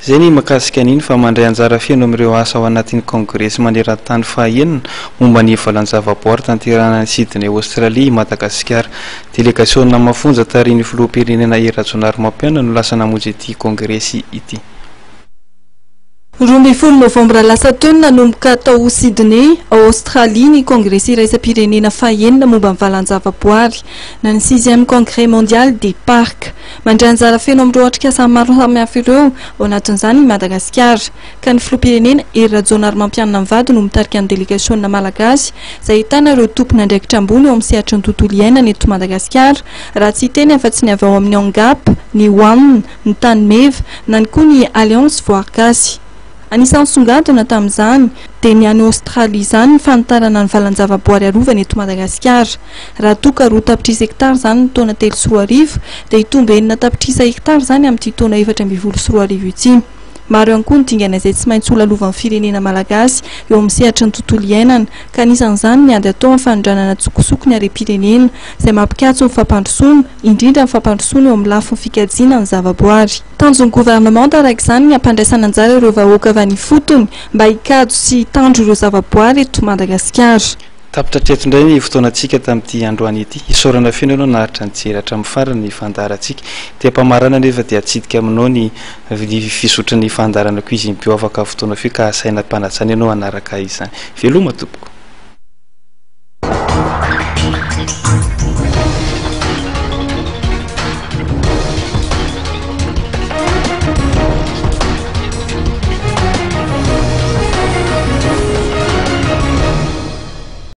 Zay ny makasika an'iny fa mandray anjara fiaino amin'ireo asa ao anatin'ny congrès maneran-tany fahaenina momba ny valan-javaboary tanterahana ny Sydney Australie Madagasikara. Délégation mafonja tarihin'ny filoham-pirenena Rajonary Mampiana no lasa namonjy ity congrès ity. 12 Novambra lasa teo nanomboka tao Sydney Australie ny congrès iraisam-pirenena fahaenina momba ny valan-javaboary na ny 6e congrès mondial des parcs. Mandray anjara feno amin'ireo atrikasa maro samihafa ireo ao anatin'izany i Madagasikara ka ny filoham-pirenena Rajonary Mampiana ny vady no mitarika ny délégation malagasy izay ahitana ireo tompona andraikitra ambony eo amin'ny sehatry ny tontolo iainana eto Madagasikara raha tsy teny afa-tsy ny avy ao amin'ny Angap, ny WAM, ny Tanimeva na ny koa ny Alliance Voargasy. Anisan'ny songadina tamin'izany dia ny any Australie izany ny fanitarana ny valan-javaboary arovana eto Madagasikara. Raha toka 2 tapitrisa hektara izany ny taona 3.4 dia hitomba 4 tapitrisa hektara izany amin'ity taona 4.4 ity. Maro ihany koa ny dingana izay tsy maintsy ho lalovan'ny firenena malagasy eo amin'ny sehatry ny tontolo iainana ka anisan'izany ny ady atao amin'ny fanondranana tsokosoko ny harem-pirenena izay mampikatso ny fampandrosoana indrindra ny fampandrosoana eo amin'ny lafiny fikajiana ny zavaboary. Tanjon'ny gouvernement araka izany ny ampandraisana anjara ireo vahoaka avy any fotony mba hikajy sy hitandro ireo zavaboary eto Madagasikara. Tapitra treto indray ny fotoanantsika tamin'ity androany ity. Isaorana feno ianao naharitra ny jery hatramin'ny farany ny fandaharantsika. Dia mpamarana nefa dia atsidika aminao ny fisotran'ny fandaharana koa izy impio afaka fotoana fio ka asaina mpanatsana ianao hanaraka izany. Veloma tompoko.